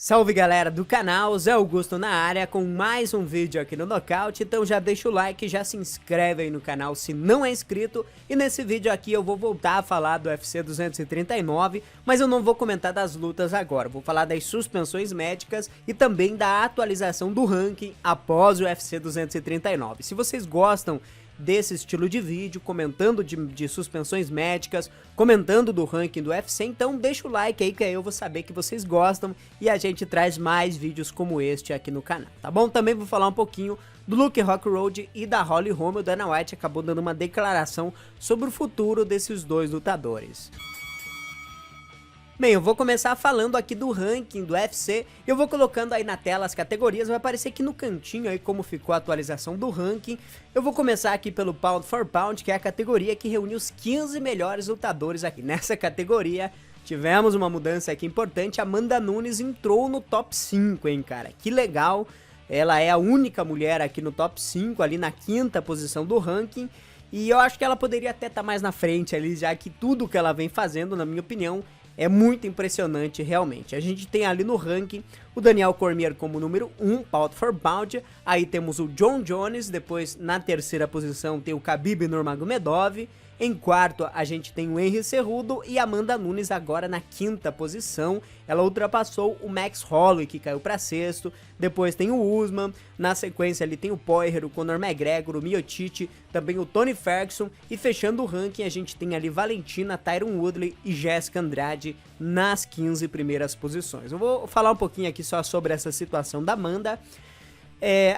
Salve galera do canal, Zé Augusto na área com mais um vídeo aqui no Nocaute. Então já deixa o like, já se inscreve aí no canal se não é inscrito. E nesse vídeo aqui eu vou voltar a falar do UFC 239, mas eu não vou comentar das lutas agora. Vou falar das suspensões médicas e também da atualização do ranking após o UFC 239. Se vocês gostam desse estilo de vídeo, comentando de suspensões médicas, comentando do ranking do UFC, então deixa o like aí que aí eu vou saber que vocês gostam e a gente traz mais vídeos como este aqui no canal, tá bom? Também vou falar um pouquinho do Luke Rockhold e da Holly Holm. O Dana White acabou dando uma declaração sobre o futuro desses dois lutadores. Bem, eu vou começar falando aqui do ranking do UFC, eu vou colocando aí na tela as categorias, vai aparecer aqui no cantinho aí como ficou a atualização do ranking. Eu vou começar aqui pelo Pound for Pound, que é a categoria que reúne os 15 melhores lutadores aqui. Nessa categoria tivemos uma mudança aqui importante, Amanda Nunes entrou no top 5, hein, cara, que legal. Ela é a única mulher aqui no top 5, ali na 5ª posição do ranking. E eu acho que ela poderia até estar mais na frente ali, já que tudo que ela vem fazendo, na minha opinião, é muito impressionante realmente. A gente tem ali no ranking o Daniel Cormier como número 1, Pound for Pound. Aí temos o Jon Jones, depois na 3ª posição tem o Khabib Nurmagomedov. Em 4º a gente tem o Henry Cejudo e Amanda Nunes agora na 5ª posição. Ela ultrapassou o Max Holloway, que caiu para 6º. Depois tem o Usman, na sequência ali tem o Poirier, o Conor McGregor, o Miocic, também o Tony Ferguson. E fechando o ranking a gente tem ali Valentina, Tyron Woodley e Jessica Andrade nas 15 primeiras posições. Eu vou falar um pouquinho aqui só sobre essa situação da Amanda.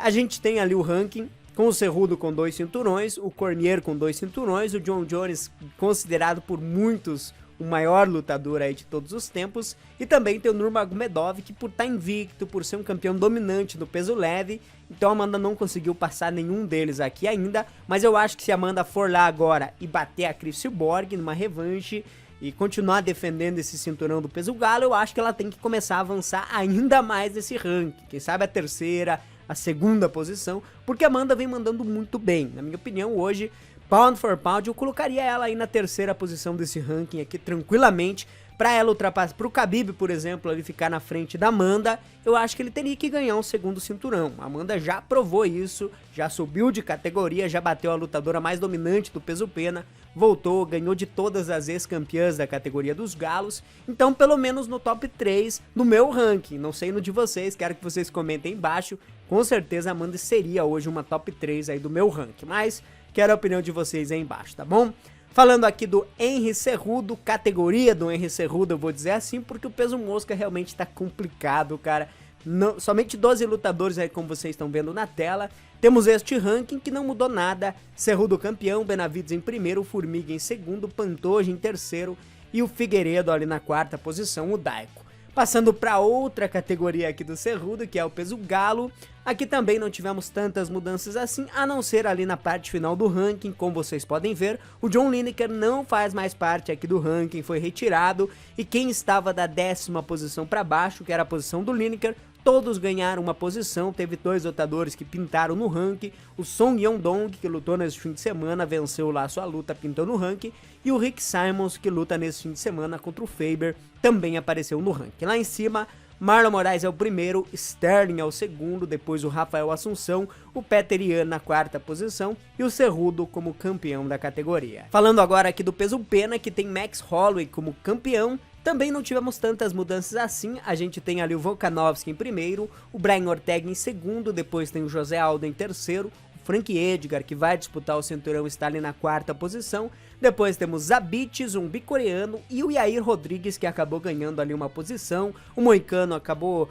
A gente tem ali o ranking com o Cejudo com 2 cinturões, o Cormier com 2 cinturões, o Jon Jones considerado por muitos o maior lutador aí de todos os tempos, e também tem o Nurmagomedov, que por estar invicto, por ser um campeão dominante do peso leve, então a Amanda não conseguiu passar nenhum deles aqui ainda, mas eu acho que se a Amanda for lá agora e bater a Cris Cyborg numa revanche e continuar defendendo esse cinturão do peso galo, eu acho que ela tem que começar a avançar ainda mais nesse ranking, quem sabe a 3ª, a 2ª posição, porque a Amanda vem mandando muito bem. Na minha opinião, hoje, Pound for Pound, eu colocaria ela aí na 3ª posição desse ranking aqui, tranquilamente, para ela ultrapassar, pro Khabib, por exemplo, ele ficar na frente da Amanda, eu acho que ele teria que ganhar um 2º cinturão. A Amanda já provou isso, já subiu de categoria, já bateu a lutadora mais dominante do peso pena, voltou, ganhou de todas as ex-campeãs da categoria dos galos, então pelo menos no top 3 no meu ranking, não sei no de vocês, quero que vocês comentem embaixo, com certeza a Amanda seria hoje uma top 3 aí do meu ranking, mas quero a opinião de vocês aí embaixo, tá bom? Falando aqui do Henry Cejudo, categoria do Henry Cejudo, eu vou dizer assim, porque o peso mosca realmente tá complicado, cara. Não, somente 12 lutadores aí, como vocês estão vendo na tela. Temos este ranking que não mudou nada. Cejudo campeão, Benavidez em primeiro, Formiga em 2º, Pantoja em 3º e o Figueiredo ali na 4ª posição, o Daico. Passando para outra categoria aqui do Cejudo, que é o peso galo. Aqui também não tivemos tantas mudanças assim, a não ser ali na parte final do ranking, como vocês podem ver. O John Lineker não faz mais parte aqui do ranking, foi retirado. E quem estava da 10ª posição para baixo, que era a posição do Lineker, todos ganharam uma posição. Teve 2 lutadores que pintaram no ranking. O Song Yadong, que lutou nesse fim de semana, venceu lá sua luta, pintou no ranking. E o Rick Simons, que luta nesse fim de semana contra o Faber, também apareceu no ranking. Lá em cima, Marlon Moraes é o primeiro, Sterling é o 2º, depois o Rafael Assunção, o Peter Yan na 4ª posição e o Cejudo como campeão da categoria. Falando agora aqui do peso pena, que tem Max Holloway como campeão. Também não tivemos tantas mudanças assim, a gente tem ali o Volkanovski em primeiro, o Brian Ortega em 2º, depois tem o José Aldo em 3º, o Frank Edgar, que vai disputar o cinturão, está ali na 4ª posição, depois temos Zabit, zumbi coreano, e o Yair Rodrigues, que acabou ganhando ali uma posição, o Moicano acabou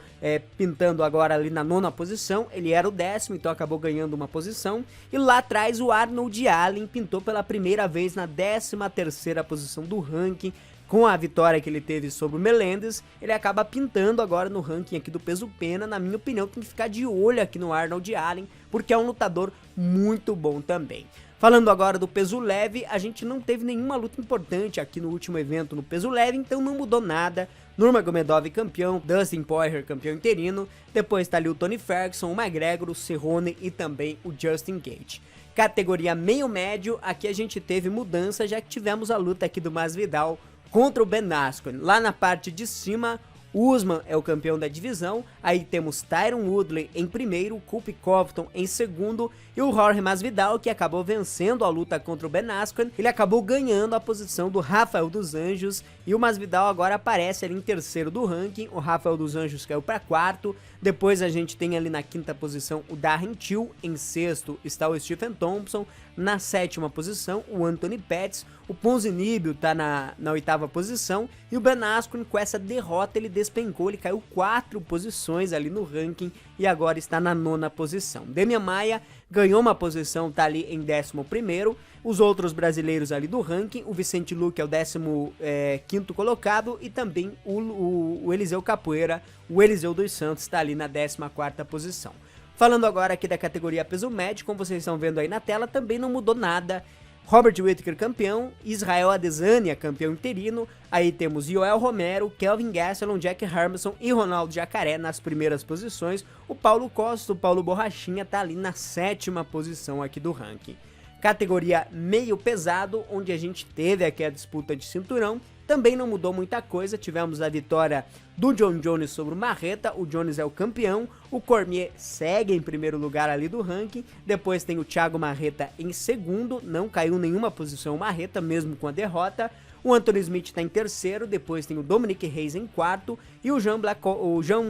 pintando agora ali na 9ª posição, ele era o 10º, então acabou ganhando uma posição, e lá atrás o Arnold Allen pintou pela primeira vez na 13ª posição do ranking. Com a vitória que ele teve sobre o Melendez, ele acaba pintando agora no ranking aqui do peso pena. Na minha opinião, tem que ficar de olho aqui no Arnold Allen, porque é um lutador muito bom também. Falando agora do peso leve, a gente não teve nenhuma luta importante aqui no último evento no peso leve, então não mudou nada. Nurmagomedov campeão, Dustin Poirier campeão interino, depois tá ali o Tony Ferguson, o McGregor, o Cerrone e também o Justin Gaethje. Categoria meio médio, aqui a gente teve mudança, já que tivemos a luta aqui do Masvidal contra o Ben Askren. Lá na parte de cima, Usman é o campeão da divisão, aí temos Tyron Woodley em primeiro, Colby Covington em segundo e o Jorge Masvidal, que acabou vencendo a luta contra o Ben Askren, ele acabou ganhando a posição do Rafael dos Anjos e o Masvidal agora aparece ali em terceiro do ranking, o Rafael dos Anjos caiu para quarto, depois a gente tem ali na quinta posição o Darren Till, em sexto está o Stephen Thompson, na sétima posição o Anthony Pettis, o Ponzinibbio tá na oitava posição e o Ben Askren com essa derrota ele despencou, ele caiu 4 posições ali no ranking e agora está na nona posição. Demian Maia ganhou uma posição, tá ali em 11º, os outros brasileiros ali do ranking, o Vicente Luque é o 15º colocado e também o Eliseu Capoeira, o Eliseu dos Santos está ali na 14ª posição. Falando agora aqui da categoria peso médio, como vocês estão vendo aí na tela, também não mudou nada. Robert Whittaker campeão, Israel Adesanya campeão interino, aí temos Yoel Romero, Kelvin Gastelum, Jack Hermanson e Ronaldo Jacaré nas primeiras posições, o Paulo Costa, o Paulo Borrachinha tá ali na 7ª posição aqui do ranking. Categoria meio pesado, onde a gente teve aqui a disputa de cinturão, também não mudou muita coisa, tivemos a vitória do John Jones sobre o Marreta, o Jones é o campeão, o Cormier segue em primeiro lugar ali do ranking, depois tem o Thiago Marreta em segundo, não caiu nenhuma posição o Marreta, mesmo com a derrota, o Anthony Smith está em terceiro, depois tem o Dominic Reyes em quarto e o Jan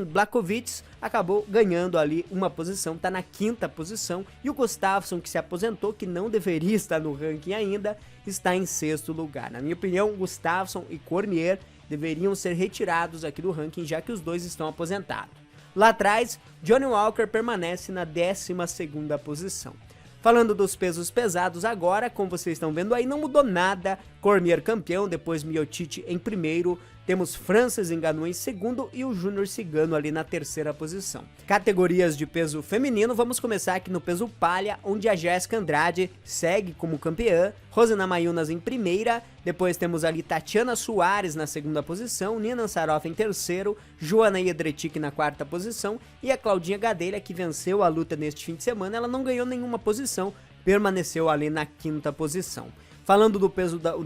Blachowicz acabou ganhando ali uma posição, está na 5ª posição e o Gustafsson, que se aposentou, que não deveria estar no ranking ainda, está em 6º lugar. Na minha opinião, Gustafsson e Cormier deveriam ser retirados aqui do ranking, já que os dois estão aposentados. Lá atrás, Johnny Walker permanece na 12ª posição. Falando dos pesos pesados agora, como vocês estão vendo aí, não mudou nada. Cormier campeão, depois Miocic em primeiro, temos Francis Ngannou em segundo e o Júnior Cigano ali na 3ª posição. Categorias de peso feminino, vamos começar aqui no peso palha, onde a Jéssica Andrade segue como campeã, Rosana Mayunas em primeira, depois temos ali Tatiana Suárez na 2ª posição, Nina Ansaroff em terceiro, Joana Jedrzejczyk na 4ª posição e a Claudinha Gadelha, que venceu a luta neste fim de semana, ela não ganhou nenhuma posição, permaneceu ali na 5ª posição. Falando do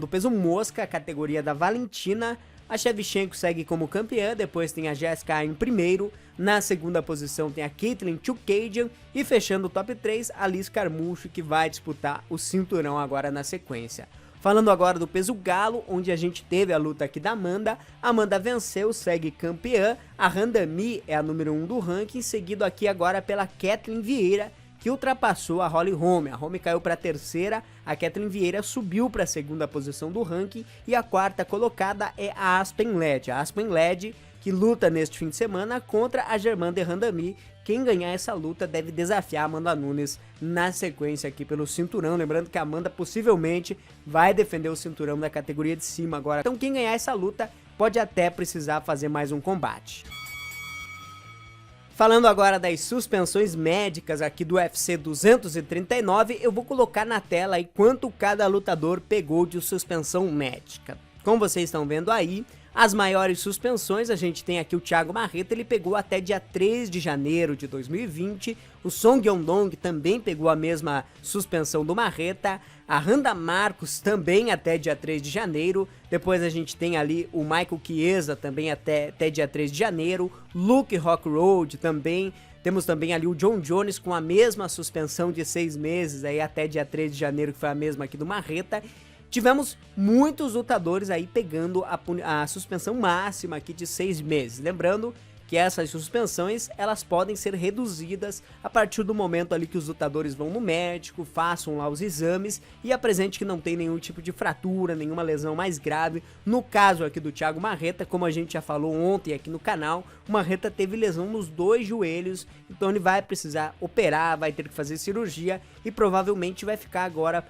peso mosca, a categoria da Valentina, a Shevchenko segue como campeã, depois tem a Jessica em primeiro, na 2ª posição tem a Caitlin Chookagian e fechando o top 3, a Liz Carmouche, que vai disputar o cinturão agora na sequência. Falando agora do peso galo, onde a gente teve a luta aqui da Amanda, a Amanda venceu, segue campeã, a Randami é a número 1 do ranking, seguido aqui agora pela Kathleen Vieira, que ultrapassou a Holly Holm. A Holm caiu para a 3ª, a Kathleen Vieira subiu para a 2ª posição do ranking e a 4ª colocada é a Aspen Ladd. A Aspen Ladd, que luta neste fim de semana contra a Germaine de Randami. Quem ganhar essa luta deve desafiar a Amanda Nunes na sequência aqui pelo cinturão. Lembrando que a Amanda possivelmente vai defender o cinturão da categoria de cima agora. Então quem ganhar essa luta pode até precisar fazer mais um combate. Falando agora das suspensões médicas aqui do UFC 239, eu vou colocar na tela aí quanto cada lutador pegou de suspensão médica. Como vocês estão vendo aí, as maiores suspensões, a gente tem aqui o Thiago Marreta, ele pegou até dia 3 de janeiro de 2020, o Song Yadong também pegou a mesma suspensão do Marreta, a Randa Marcos também até dia 3 de janeiro, depois a gente tem ali o Michael Chiesa também até dia 3 de janeiro, Luke Rockroad também, temos também ali o John Jones com a mesma suspensão de 6 meses aí até dia 3 de janeiro, que foi a mesma aqui do Marreta. Tivemos muitos lutadores aí pegando a suspensão máxima aqui de 6 meses. Lembrando que essas suspensões, elas podem ser reduzidas a partir do momento ali que os lutadores vão no médico, façam lá os exames e apresente que não tem nenhum tipo de fratura, nenhuma lesão mais grave. No caso aqui do Thiago Marreta, como a gente já falou ontem aqui no canal, o Marreta teve lesão nos 2 joelhos, então ele vai precisar operar, vai ter que fazer cirurgia e provavelmente vai ficar agora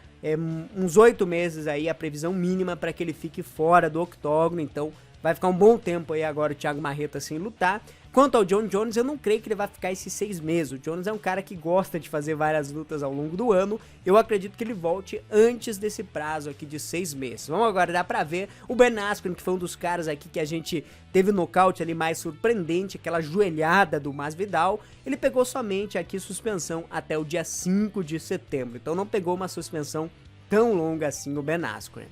uns 8 meses aí, a previsão mínima para que ele fique fora do octógono, então vai ficar um bom tempo aí agora o Thiago Marreta sem lutar. Quanto ao John Jones, eu não creio que ele vai ficar esses 6 meses. O Jones é um cara que gosta de fazer várias lutas ao longo do ano. Eu acredito que ele volte antes desse prazo aqui de 6 meses. Vamos aguardar pra ver. O Ben Askren, que foi um dos caras aqui que a gente teve nocaute ali mais surpreendente, aquela joelhada do Masvidal, ele pegou somente aqui suspensão até o dia 5 de setembro. Então não pegou uma suspensão tão longa assim o Ben Askren.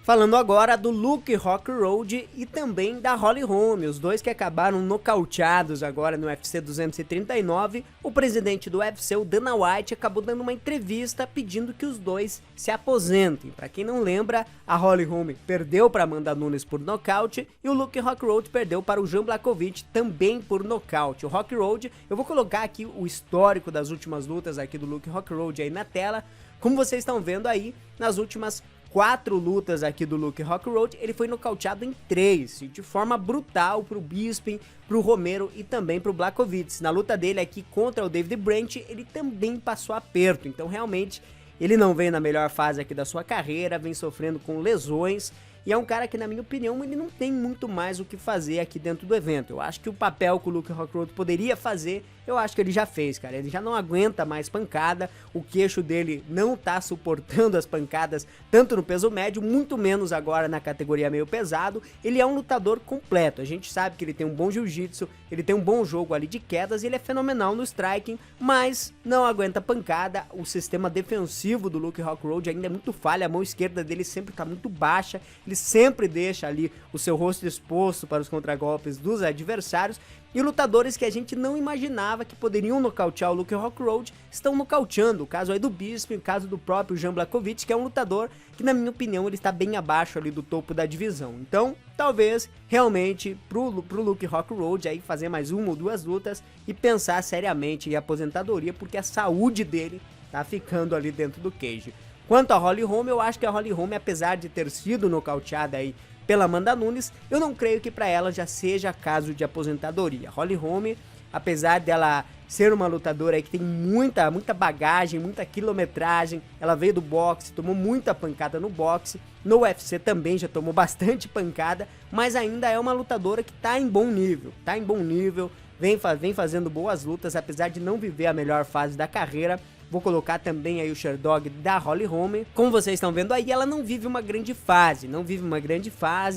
Falando agora do Luke Rockroad e também da Holly Holm, os dois que acabaram nocauteados agora no UFC 239, o presidente do UFC, o Dana White, acabou dando uma entrevista pedindo que os dois se aposentem. Para quem não lembra, a Holly Holm perdeu para Amanda Nunes por nocaute e o Luke Rockroad perdeu para o Jan Blachowicz também por nocaute. O Rockroad, eu vou colocar aqui o histórico das últimas lutas aqui do Luke Rockroad aí na tela. Como vocês estão vendo aí, nas últimas 4 lutas aqui do Luke Rockroad, ele foi nocauteado em 3, de forma brutal pro Bisping, pro Romero e também pro Blachowicz. Na luta dele aqui contra o David Branch, ele também passou aperto, então realmente ele não vem na melhor fase aqui da sua carreira, vem sofrendo com lesões, e é um cara que, na minha opinião, ele não tem muito mais o que fazer aqui dentro do evento. Eu acho que o papel que o Luke Rockroad poderia fazer, eu acho que ele já fez, cara. Ele já não aguenta mais pancada, o queixo dele não tá suportando as pancadas, tanto no peso médio, muito menos agora na categoria meio pesado. Ele é um lutador completo, a gente sabe que ele tem um bom jiu-jitsu, ele tem um bom jogo ali de quedas, e ele é fenomenal no striking, mas não aguenta pancada. O sistema defensivo do Luke Rockroad ainda é muito falha, a mão esquerda dele sempre tá muito baixa, ele sempre deixa ali o seu rosto exposto para os contragolpes dos adversários, e lutadores que a gente não imaginava que poderiam nocautear o Luke Rockroad estão nocauteando. O caso aí do Bisping, o caso do próprio Jan Blachowicz, que é um lutador que, na minha opinião, ele está bem abaixo ali do topo da divisão. Então, talvez, realmente, pro Luke Rockroad aí fazer mais 1 ou 2 lutas e pensar seriamente em aposentadoria, porque a saúde dele tá ficando ali dentro do cage. Quanto a Holly Holm, eu acho que a Holly Holm, apesar de ter sido nocauteada aí pela Amanda Nunes, eu não creio que para ela já seja caso de aposentadoria. Holly Holm, apesar dela ser uma lutadora aí que tem muita bagagem, muita quilometragem, ela veio do boxe, tomou muita pancada no boxe, no UFC também já tomou bastante pancada, mas ainda é uma lutadora que tá em bom nível, vem fazendo boas lutas, apesar de não viver a melhor fase da carreira. Vou colocar também aí o Sherdog da Holly Holm. Como vocês estão vendo aí, ela não vive uma grande fase,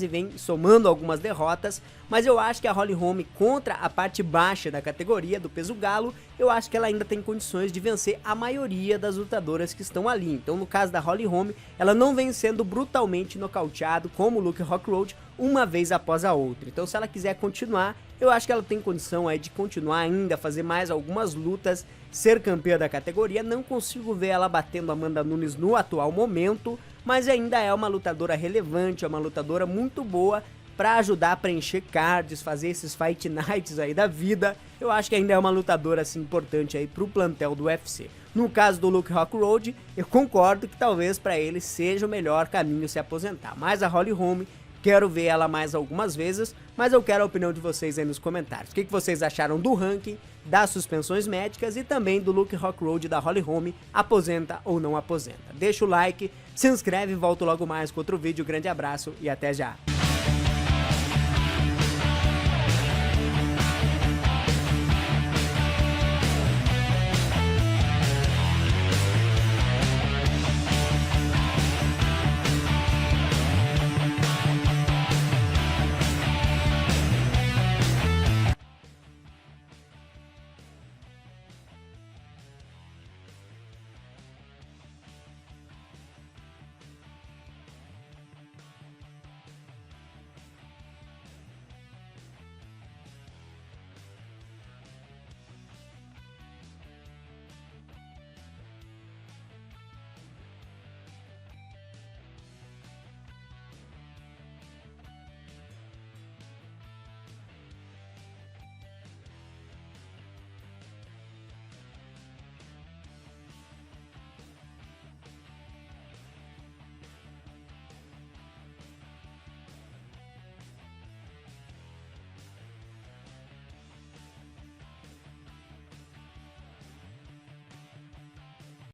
vem somando algumas derrotas, mas eu acho que a Holly Holm, contra a parte baixa da categoria do peso galo, eu acho que ela ainda tem condições de vencer a maioria das lutadoras que estão ali. Então, no caso da Holly Holm, ela não vem sendo brutalmente nocauteado como o Luke Rockroad uma vez após a outra. Então, se ela quiser continuar, eu acho que ela tem condição aí de continuar ainda, fazer mais algumas lutas, ser campeã da categoria. Não consigo ver ela batendo a Amanda Nunes no atual momento, mas ainda é uma lutadora relevante, é uma lutadora muito boa para ajudar a preencher cards, fazer esses fight nights aí da vida. Eu acho que ainda é uma lutadora assim importante aí pro plantel do UFC. No caso do Luke Rockroad, eu concordo que talvez para ele seja o melhor caminho se aposentar, mas a Holly Holm, quero ver ela mais algumas vezes, mas eu quero a opinião de vocês aí nos comentários. O que vocês acharam do ranking, das suspensões médicas e também do Luke Rockroad da Holly Holm, aposenta ou não aposenta? Deixa o like, se inscreve e volto logo mais com outro vídeo. Grande abraço e até já!